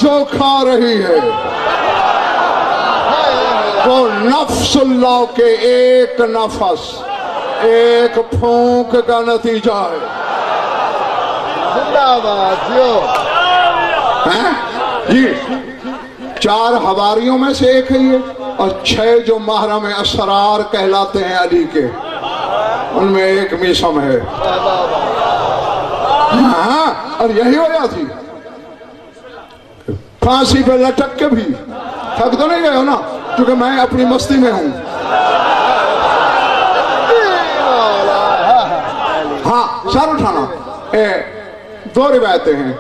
जो खा रही है वो नफ्सुल्लाह के एक नफस, एक फूंक का नतीजा है। जिंदाबाद हैं? जी, 4 हवारियों में से एक है ये, और 6 जो महरम असरार कहलाते हैं अली के, उनमें एक मिसम है। हाँ, और यही वजह थी फांसी पे लटक के भी थक तो नहीं गए हो ना, क्योंकि मैं अपनी मस्ती में हूं। हाँ, सर उठाना। 2 रिवायतें हैं,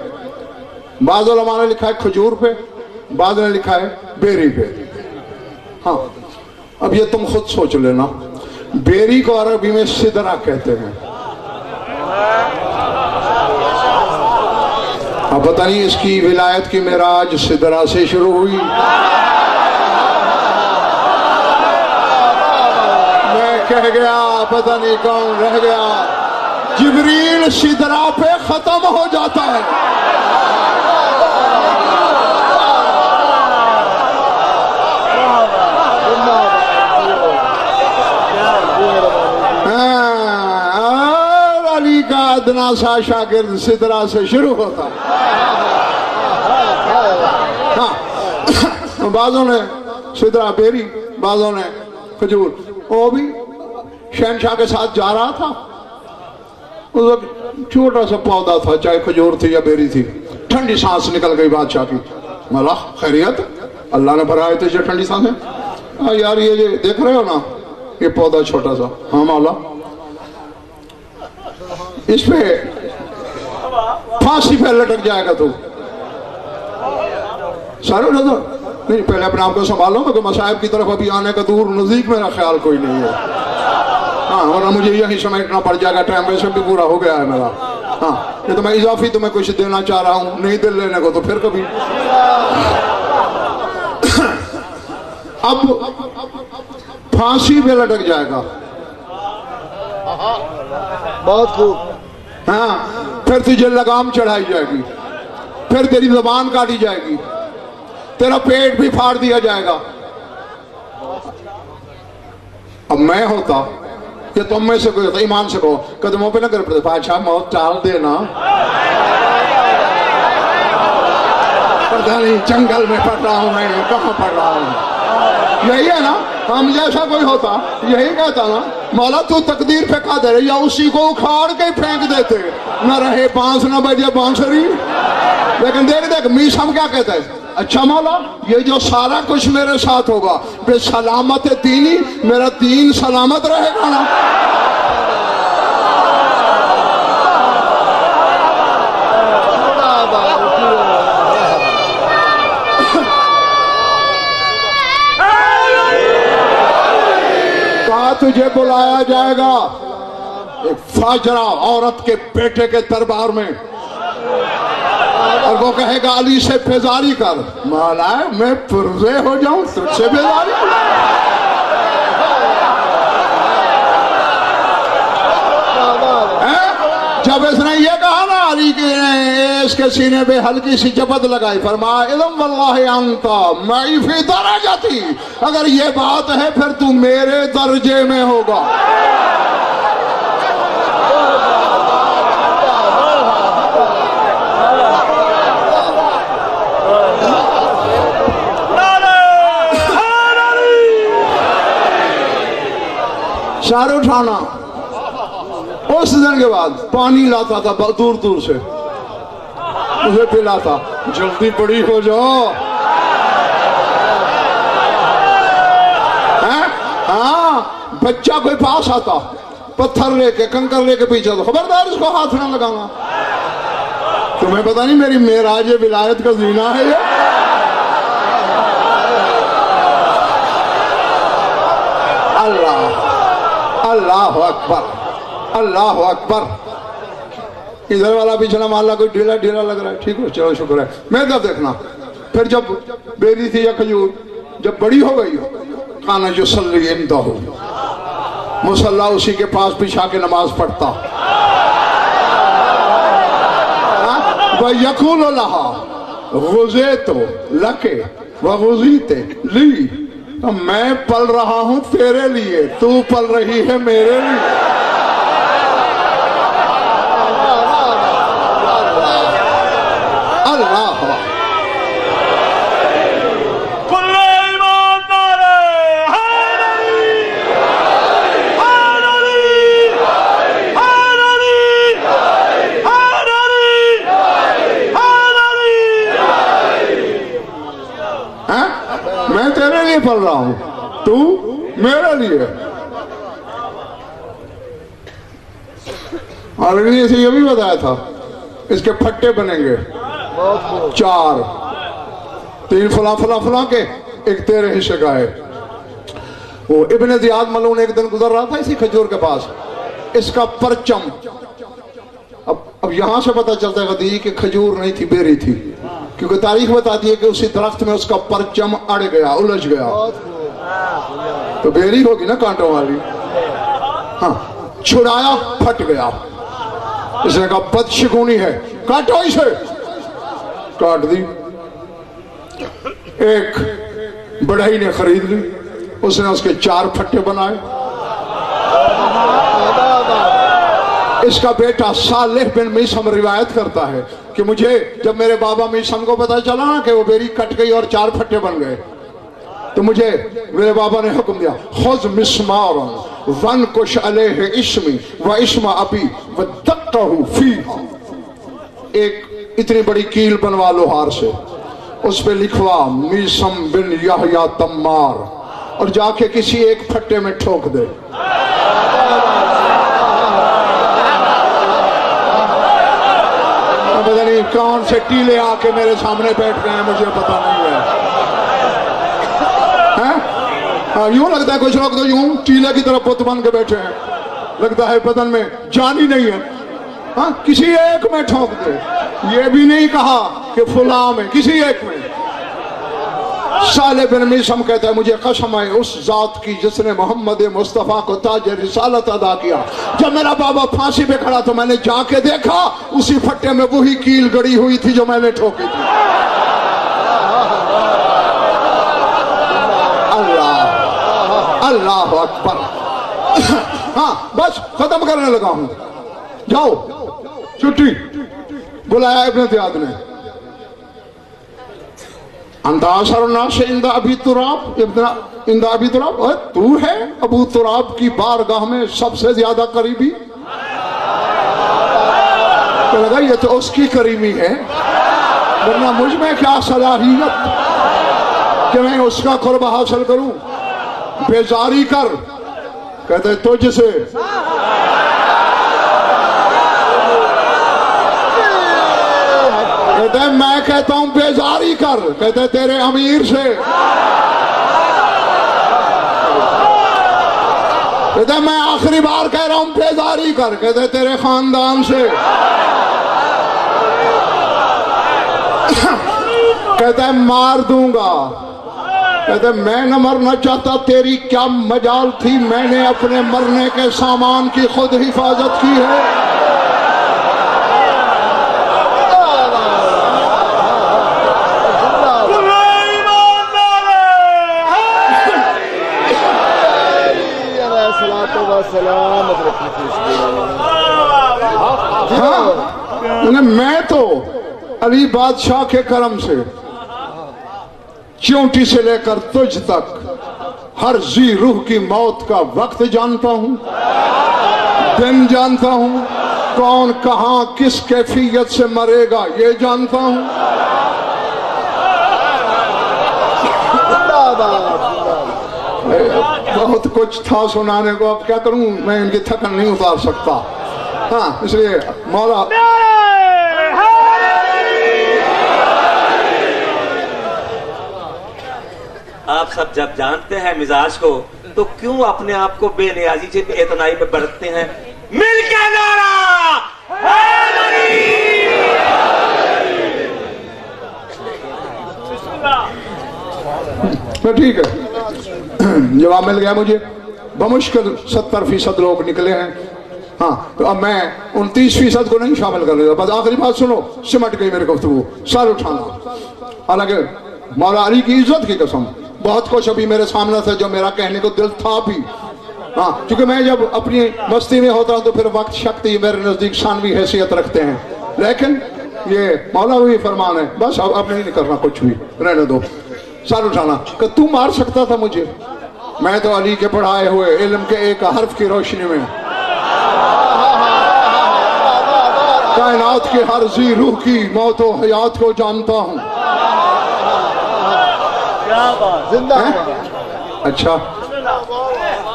बाज़ उलमा ने लिखा है खजूर पे, बाज़ ने लिखा है बेरी पे। हाँ, अब ये तुम खुद सोच लेना, बेरी को अरबी में सिदरा कहते हैं। अब पता नहीं इसकी विलायत की मेराज सिदरा से शुरू हुई, मैं कह गया पता नहीं कौन रह गया। जिब्रील सिदरा पे खत्म हो जाता है। अली का अदना सा शागिर्द सिदरा से शुरू होता। हाँ, बाजों ने सिदरा बेरी, बाजों ने खजूर। वो भी शहनशाह के साथ जा रहा था, छोटा सा पौधा था, चाहे खजूर थी या बेरी थी। ठंडी सांस निकल गई बादशाह की। मौला खैरियत, अल्लाह ने भराए थे जो ठंडी सांसें। हाँ यार, ये देख रहे हो ना, ये पौधा छोटा सा। हाँ मौला, इस पे फांसी पे लटक जाएगा तू। सारे नजर नहीं, पहले अपने आप को संभालो, क्योंकि मसाहिब की तरफ अभी आने का दूर नजदीक मेरा ख्याल कोई नहीं है। हाँ, वरना मुझे यही समेटना पड़ जाएगा, टाइम वैसे भी पूरा हो गया है मेरा। हाँ, ये तो मैं इजाफी तुम्हें कुछ देना चाह रहा हूँ, नहीं दिल लेने को तो फिर कभी। अब फांसी पे लटक जाएगा। बहुत खूब। हाँ, फिर तुझे लगाम चढ़ाई जाएगी, फिर तेरी जबान काटी जाएगी, तेरा पेट भी फाड़ दिया जाएगा। अब मैं होता कि तुम में से कोई होता, ईमान से कहो, कदमों पे ना कर पड़ते, बादशाह मौत टाल देना, पता नहीं जंगल में पड़ रहा हूं मैं, कहां पड़ रहा हूं। यही है ना, हम जैसा कोई होता यही कहता ना, मौला तू तकदीर पे कादिर है, या उसी को उखाड़ के फेंक देते, न रहे बांस न बजे बांसुरी। लेकिन देख देख मीसम क्या कहता है, अच्छा मौला ये जो सारा कुछ मेरे साथ होगा, बे सलामत दीनी, मेरा दीन सलामत रहेगा ना। तुझे बुलाया जाएगा एक फाजरा औरत के बेटे के दरबार में, और वो कहेगा अली से बेजारी कर। मौला मैं पुरजे हो जाऊं तुझसे बेजारी? जब इसने ये कहा ना, अली के इसके सीने पे हल्की सी जबत लगाई, फरमाया इल्म वल्लाहि अंता मई फी दरजती, अगर ये बात है फिर तू मेरे दर्जे में होगा। सर उठाना। उस दिन के बाद पानी लाता था दूर दूर से, मुझे पिलाता, जल्दी बड़ी हो जाओ। हाँ, बच्चा कोई पास आता, पत्थर लेके कंकर लेके पीछे, तो खबरदार इसको हाथ ना लगाना। तुम्हें पता नहीं मेरी मेराज विलायत का जीना है ये। अल्लाह अल्लाह अकबर, अल्लाह अकबर। इधर वाला पिछला माला कोई ढीला ढीला लग रहा है, ठीक है चलो शुक्र है। मैं तब देखना, फिर जब बेरी थी या खजूर जब बड़ी हो गई, खाना जो सल्ली इंदा हो, मुसल्ला उसी के पास बिछा के नमाज पढ़ता, वह यकूल लहा, गुजे तो लके व गुजीते ली, तो मैं पल रहा हूं तेरे लिए, तू पल रही है मेरे लिए। अल्लाह मैं तेरे लिए पल रहा हूं, तू मेरे लिए। और इसे ये भी बताया था इसके फट्टे बनेंगे 4, 3 फला फला फला के, एक तेरे हिस्से का है। वो इब्ने ज़ियाद मलून एक दिन गुजर रहा था इसी खजूर के पास, इसका परचम, अब यहां से पता चलता है कि खजूर नहीं थी, बेरी थी, क्योंकि तारीख बताती है कि उसी दरख्त में उसका परचम अड़ गया, उलझ गया, तो बेरी होगी ना कांटों वाली। हाँ, छुड़ाया, फट गया। इसने कहा बदशगुनी है, काटो इसे, काट दी। एक बढ़ई ने खरीद ली, उसने उसके 4 फट्टे बनाए। इसका बेटा सालेह बिन मीसम रिवायत करता है कि मुझे जब मेरे बाबा मीसम को पता चला ना कि वो बेरी कट गई और 4 फट्टे बन गए, तो मुझे मेरे बाबा ने हुक्म दिया, खुज़ मिस्मारन वन कुश अलैहि इस्मी व इस्मा अबी व दक्कहु फीहा, एक इतनी बड़ी कील बनवा लोहार से, उस पे लिखवा मीसम बिन यहया तम्मार, और जाके किसी एक फट्टे में ठोक दे। पता नहीं कौन से टीले आके मेरे सामने बैठ गए हैं, मुझे पता नहीं है। यूं लगता है कुछ लोग तो यूं टीले की तरफ बुत बन के बैठे हैं, लगता है बदन में जान ही नहीं है। हाँ, किसी एक में ठोक दे, ये भी नहीं कहा कि फुला में, किसी एक में। साले बिन मीसम कहता है मुझे कसम है उस जात की जिसने मोहम्मद मुस्तफ़ा को ताज रिसालत अदा किया। जब मेरा बाबा फांसी पे खड़ा तो मैंने जाके देखा, उसी फट्टे में वही कील गड़ी हुई थी जो मैंने ठोकी थी। अल्लाह अल्लाह अकबर। हाँ, बस खत्म करने लगा हूं, जाओ छुट्टी। बुलाया इब्ने ज़ियाद ने, इंदा अबी तुराब, इंदा अबी तुराब, तू है अबू तुराब की बारगाह में सबसे ज्यादा करीबी। तो लगा ये तो उसकी करीबी है, वरना मुझ में क्या सलाहियत कि मैं उसका कुर्ब हासिल करूं। बेजारी कर, कहते तुझसे। कहते मैं कहता हूं बेजारी कर, कहते तेरे अमीर से। कहते मैं आखिरी बार कह रहा हूं बेजारी कर, कहते तेरे खानदान से। कहते मार दूंगा, कहते मैं न मरना चाहता, तेरी क्या मजाल थी, मैंने अपने मरने के सामान की खुद हिफाजत की है। हाँ, मैं तो अली बादशाह के करम से चींटी से लेकर तुझ तक हर जी रूह की मौत का वक्त जानता हूं, दिन जानता हूं, कौन कहां किस कैफियत से मरेगा ये जानता हूं। बहुत कुछ था सुनाने को, अब क्या करूं, मैं इनकी थकन नहीं उतार सकता। हाँ, इसलिए मौला आप सब जब जानते हैं मिजाज को, तो क्यों अपने आप को बेनियाजी से बेइतनाई में बरतते हैं। मिल के नारा तो ठीक है, जवाब मिल गया मुझे। बमुश्किल 70% लोग निकले हैं, हाँ, तो अब मैं 29% को नहीं शामिल कर लेगा। बस आखिरी बात सुनो, सिमट गई मेरे गुफ्तगू, सर उठाना। हालांकि मौला अली की इज्जत की कसम बहुत कुछ अभी मेरे सामने था जो मेरा कहने को दिल था भी। हाँ, क्योंकि मैं जब अपनी मस्ती में होता हूँ तो फिर वक्त शक्ति मेरे नजदीक शानवी हैसियत रखते हैं, लेकिन ये मौला भी फरमान है, बस अब नहीं करना कुछ भी, रहने दो। सर उठाना कि तू मार सकता था मुझे, मैं तो अली के पढ़ाए हुए इल्म के एक हर्फ की रोशनी में कायनात के हर जी रूह की मौत और हयात को जानता हूं। जिंदा अच्छा,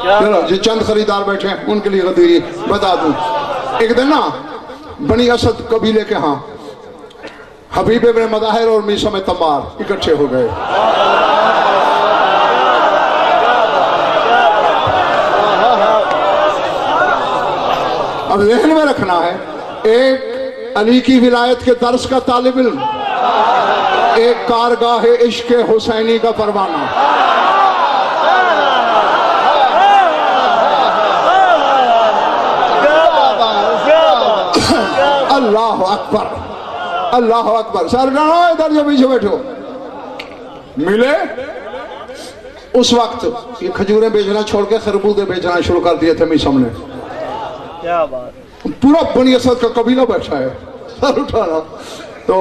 चलो जो चंद खरीदार बैठे हैं उनके लिए गदीरी बता दूं। एक दिन ना बनी असद कबीले के यहाँ हबीब इब्न मदाहिर और मीसम तमार इकट्ठे हो गए। अब ज़हन में रखना है, एक अली की विलायत के दर्स का तालिब इल्म, एक कारगाह इश्क हुसैनी का परवाना। अल्लाह अकबर, अल्लाह अकबर। सर डालो इधर जो पीछे बैठो। मिले उस वक्त ये खजूरें बेचना छोड़ के खरबूजे बेचना शुरू कर दिए थे मीसम ने। क्या बात, पूरा बनी असद का कबीला बैठा है, सर उठाना। तो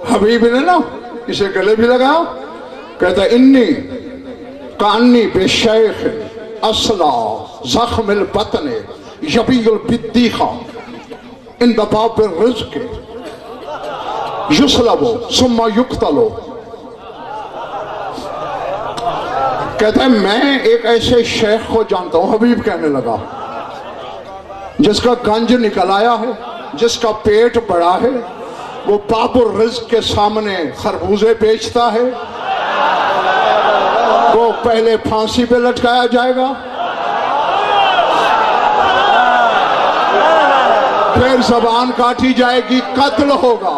हबीब ने ना इसे गले भी लगाया, कहता इन्नी कानी बेशैख असला जख्मिल बतने यबील बिद्दीखा इन दबाब रिज़्क़ युसलबो सुम्मा युक्तलो। कहता है मैं एक ऐसे शेख को जानता हूं, हबीब कहने लगा, जिसका गंज निकल आया है, जिसका पेट बड़ा है, वो बाबुर रिज़्क़ के सामने खरबूजे बेचता है, वो पहले फांसी पे लटकाया जाएगा, फिर जबान काटी जाएगी, कत्ल होगा।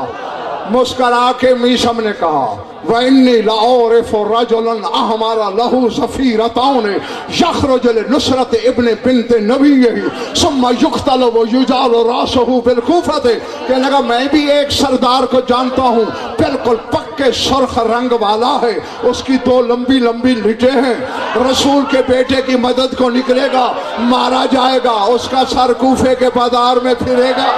मुस्करा के मीसम ने कहा वन्नी लाओरिफु रजुलन अहमारा लहू ज़फ़ीरताउन यख़रुजु नुसरत इब्न बिन्त नबीय्यि सुम्मा युक़्तलु व युज़ालु रासहु बिल कूफ़ति। कहने लगा मैं भी एक सरदार को जानता हूँ, बिल्कुल पक्के सुर्ख रंग वाला है, उसकी दो लंबी लंबी लिटें हैं, रसूल के बेटे की मदद को निकलेगा, मारा जाएगा, उसका सर कूफे के बाजार में फिरेगा।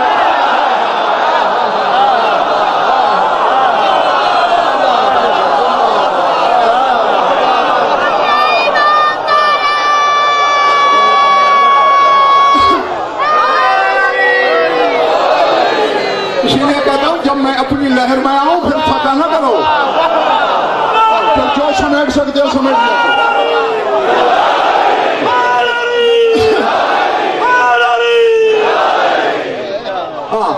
इसीलिए कहता हूं जब मैं अपनी लहर में आऊं फिर फटा ना करो, फिर जो समेट सकते हो समेट लो। हाँ,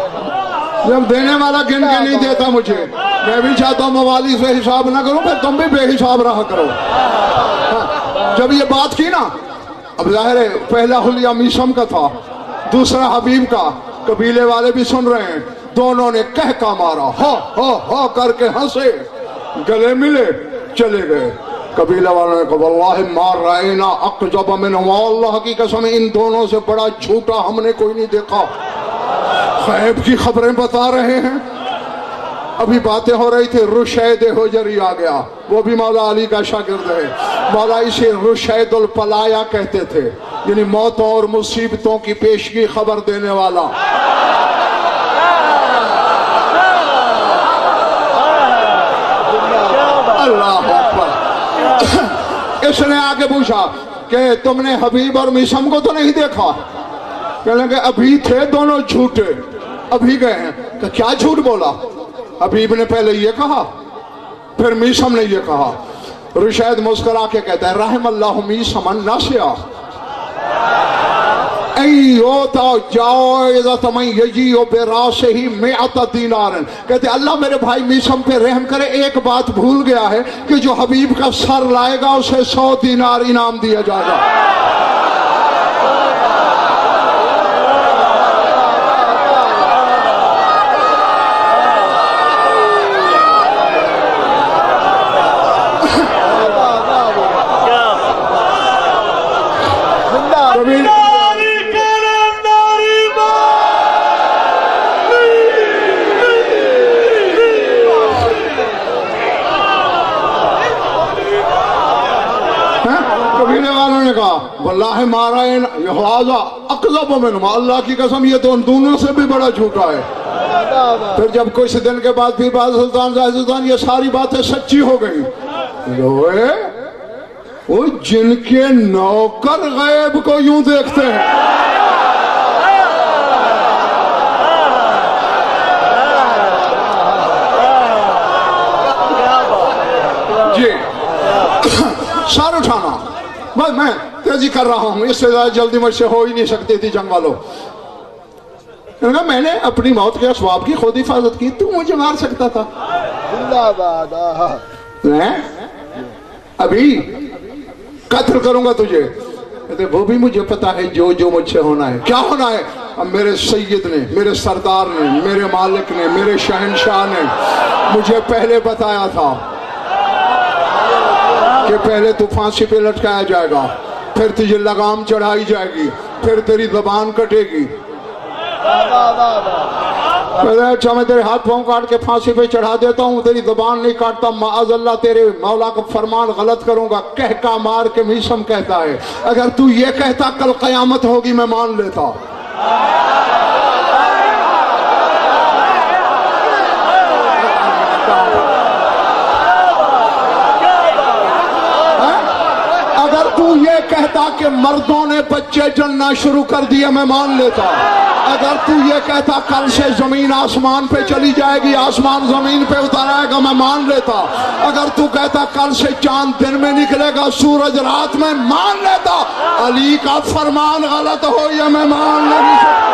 जब देने वाला गिन के नहीं देता मुझे, मैं भी चाहता हूं मवाली से हिसाब ना करूं, फिर तुम भी बेहिसाब रहा करो। हाँ, जब ये बात की ना, अब जाहिर है पहला हुलिया मीसम का था, दूसरा हबीब का, कबीले वाले भी सुन रहे हैं, दोनों ने कह का मारा, हो करके हंसे, गले मिले, चले गए। कबीला वालों ने कहा वल्लाहि मार रहे ना अक़ज़ब मिन, अल्लाह की कसम इन दोनों से बड़ा झूठा हमने कोई नहीं देखा, ग़ैब की खबरें बता रहे हैं। अभी बातें हो रही थी, रुशैद होजरी आ गया, वो भी मौला अली का शागिर्द है। मौला इसे रुशैदुल पलाया कहते थे, यानी मौतों और मुसीबतों की पेशगी खबर देने वाला। अल्लाह अकबर। इसने आगे पूछा कि तुमने हबीब और मीसम को तो नहीं देखा? कहने लगे अभी थे दोनों झूठे, अभी गए हैं। तो क्या झूठ बोला? हबीब ने पहले ये कहा, फिर मीसम ने ये कहा। रुशैद मुस्कुरा के कहता है रहमल्लाहु मीसमन नासिया कहते अल्लाह मेरे भाई मीसम पे रहम करे, एक बात भूल गया है कि जो हबीब का सर लाएगा उसे 100 दीनार इनाम दिया जाएगा। कहा वल्लाहि मारा अकज़ब मिनमा, अल्लाह की कसम ये तो उन दोनों से भी बड़ा झूठा है। फिर जब कुछ दिन के बाद फिर बात सुल्तान ये सारी बातें सच्ची हो गई। रोए वो जिनके नौकर गैब को यूं देखते हैं। जी सर उठाना, बस मैं तेजी कर रहा हूं, इससे ज्यादा जल्दी मुझसे हो ही नहीं सकती थी जंग वालों। मैंने अपनी मौत के असबाब की खुद हिफाजत की, तू मुझे मार सकता था। जिंदाबाद। अभी कत्ल करूंगा तुझे, वो भी मुझे पता है जो जो मुझसे होना है। क्या होना है? अब मेरे सैयद ने, मेरे सरदार ने, मेरे मालिक ने, मेरे शहनशाह ने मुझे पहले बताया था कि पहले तू फांसी पे लटकाया जाएगा, फिर तुझे लगाम चढ़ाई जाएगी, फिर तेरी जबान कटेगी। अच्छा मैं तेरे हाथ पांव काट के फांसी पे चढ़ा देता हूँ, तेरी जबान नहीं काटता, माअज़ल्लाह तेरे मौला का फरमान गलत करूंगा। कह का मार के मीसम कहता है, अगर तू ये कहता कल कयामत होगी मैं मान लेता। अगर तू ये कहता कि मर्दों ने बच्चे जन्ना शुरू कर दिए मैं मान लेता। अगर तू ये कहता कल से जमीन आसमान पे चली जाएगी, आसमान जमीन पे उतर आएगा मैं मान लेता। अगर तू कहता कल से चांद दिन में निकलेगा, सूरज रात में, मान लेता। अली का फरमान गलत हो या मैं मान नहीं सकता।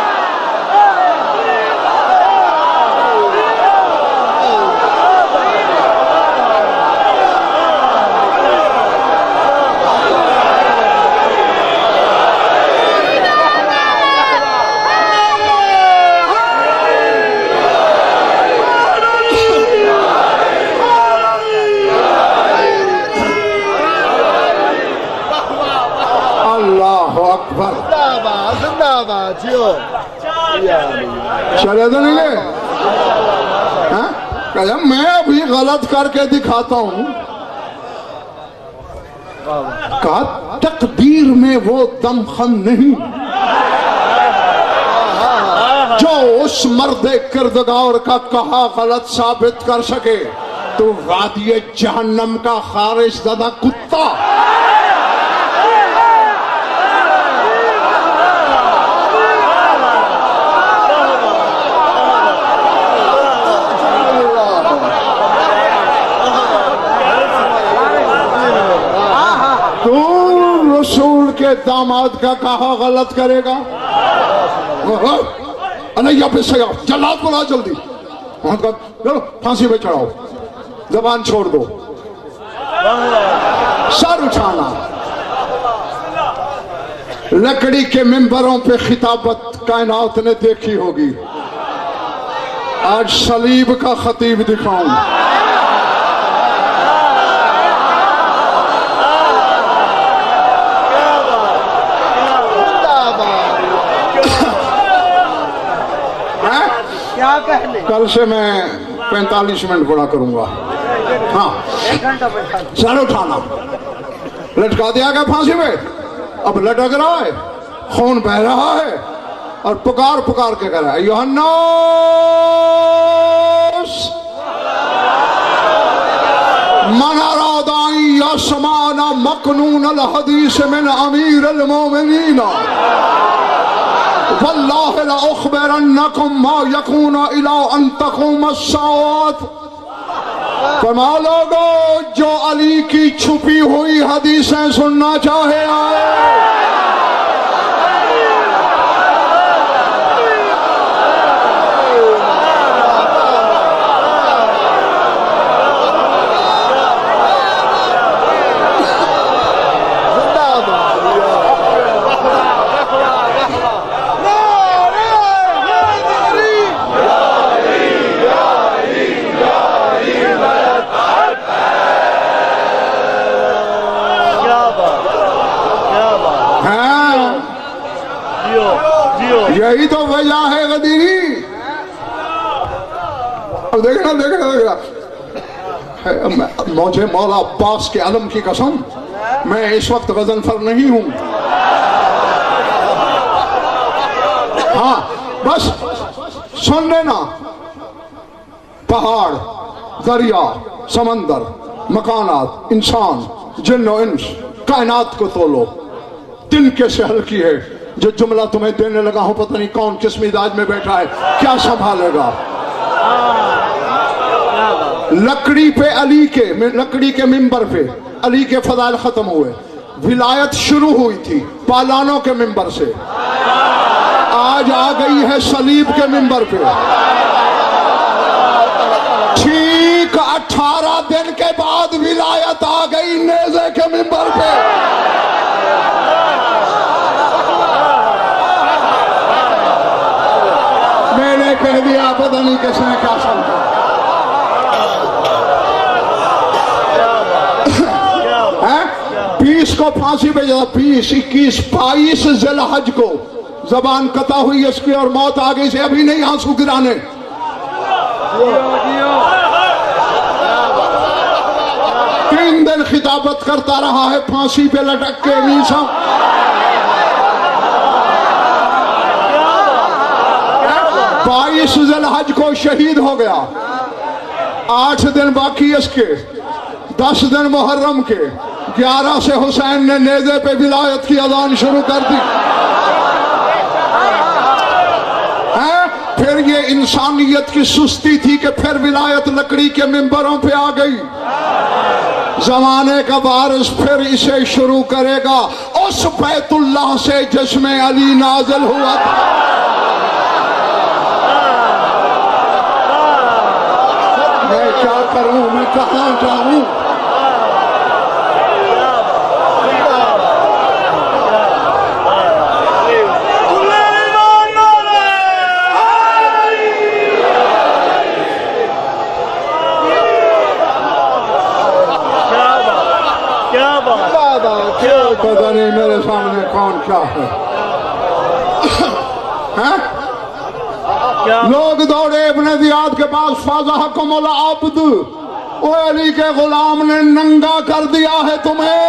जिंदाबाद जियो। चले तो नहीं गए? मैं अभी गलत करके दिखाता हूं। कहा तकदीर में वो दमखम नहीं जो उस मर्दे किरदगार का कहा गलत साबित कर सके। तो वादिये जहन्नम का खारिज ज़दा कुत्ता। रसूल के दामाद का कहा गलत करेगा? अनैया पे से जल्लाद बुला जल्दी, चलो फांसी पे चढ़ाओ, जबान छोड़ दो, सर उठाना। लकड़ी के मिंबरों पे खिताबत कायनात ने देखी होगी, आज सलीब का खतीब दिखाऊं। क्या कहने? कल से मैं 45 मिनट पढ़ा करूंगा। हाँ, सर उठाना। लटका दिया गया फांसी में, अब लटक रहा है, खून बह रहा है और पुकार पुकार के कह रहा है यूहन्नास मन अरादाई यसमाना मकनून अल हदीस मिन अमीर अल मोमिनीन वल्लाहि ला उखबिरन्नकुम मा यकून इला अन तक़ूम अस्साअत। फरमा लोगों जो अली की छुपी हुई हदीसें सुनना चाहे आए। यही तो वजह है गदीरी। अब देखना देखना देखना, मुझे मौला अब्बास के आलम की कसम, मैं इस वक्त गजनफर नहीं हूं। हाँ बस सुन लेना, पहाड़, दरिया, समंदर, मकानात, इंसान, जिन्नो इंस, कायनात को तोलो, तिनके से हल की है। जो जुमला तुम्हें देने लगा हूं, पता नहीं कौन किस मिजाज में बैठा है, क्या संभालेगा। लकड़ी पे लकड़ी के मिंबर पे अली के फजाइल खत्म हुए, विलायत शुरू हुई थी पालानों के मिंबर से, आज आ गई है सलीब के मिंबर पे। ठीक 18 दिन के बाद विलायत आ गई नेज़े के मिंबर पे। मैंने कह दिया, पता नहीं किसने क्या समझा। है 20 को फांसी पे जाता, 20, 21, 22 ज़िलहज को जबान कता हुई इसकी और मौत आ गई से अभी नहीं आंसू गिराने। 3 दिन खिताबत करता रहा है फांसी पे लटक के मीसा। 22 ज़िलहज को शहीद हो गया, 8 दिन बाकी इसके, 10 दिन मुहर्रम के, 11 से हुसैन ने नेज़े पे विलायत की अज़ान शुरू कर दी। फिर ये इंसानियत की सुस्ती थी कि फिर विलायत लकड़ी के मिंबरों पे आ गई। जमाने का वारिस फिर इसे शुरू करेगा उस बैतुल्लाह से जिसमें अली नाज़िल हुआ था। मैं क्या करूं, मैं कहां जाऊं। पता नहीं मेरे सामने कौन क्या है, हैं? लोग दौड़े इब्ने ज़ियाद के पास, फाज़हकुमुल अब्द, ओ अली के गुलाम ने नंगा कर दिया है तुम्हें।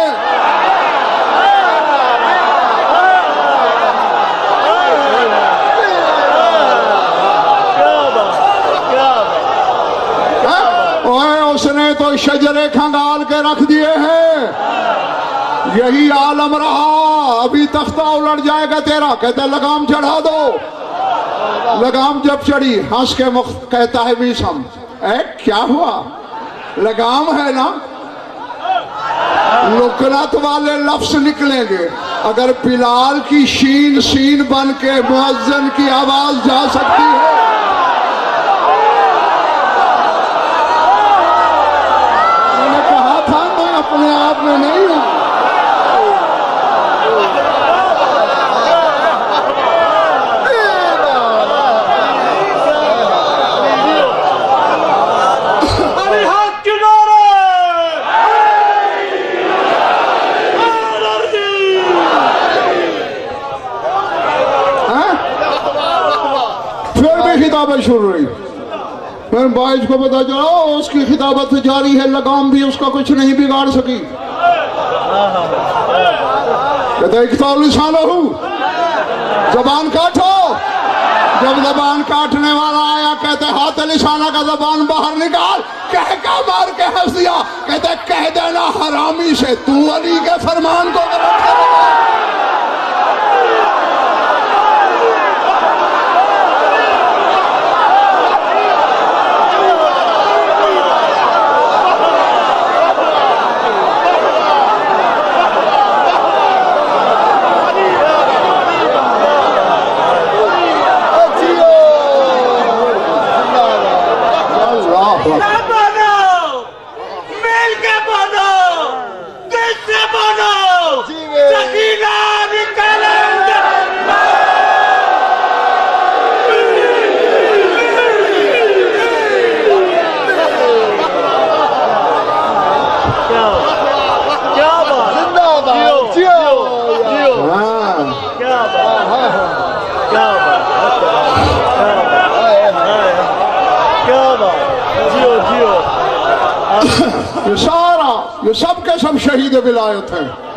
उसने तो शजरे खंगाल के रख दिए हैं। यही आलम रहा, अभी तख्ता उलट जाएगा तेरा। कहता है लगाम चढ़ा दो। लगाम जब चढ़ी, हंस के मुख कहता है मीसम, क्या हुआ, लगाम है ना। लुकनत वाले लफ्ज निकलेंगे। अगर बिलाल की शीन सीन बन के मुअज्जिन की आवाज जा सकती है, मैंने कहा था मैं अपने आप में नहीं हूं। खिताबत शुरू रही, फिर बाइज को पता चला उसकी खिताबत जारी है, लगाम भी उसका कुछ नहीं बिगाड़ सकी। कहते जबान काटो। जब जबान काटने वाला आया, कहते हाथ लिसाना का जबान बाहर निकाल। कह का मार के हंस दिया। कहते कह देना हरामी से तू अली के फरमान को गलत करेगा। ये सब के सब शहीद विलायत हैं।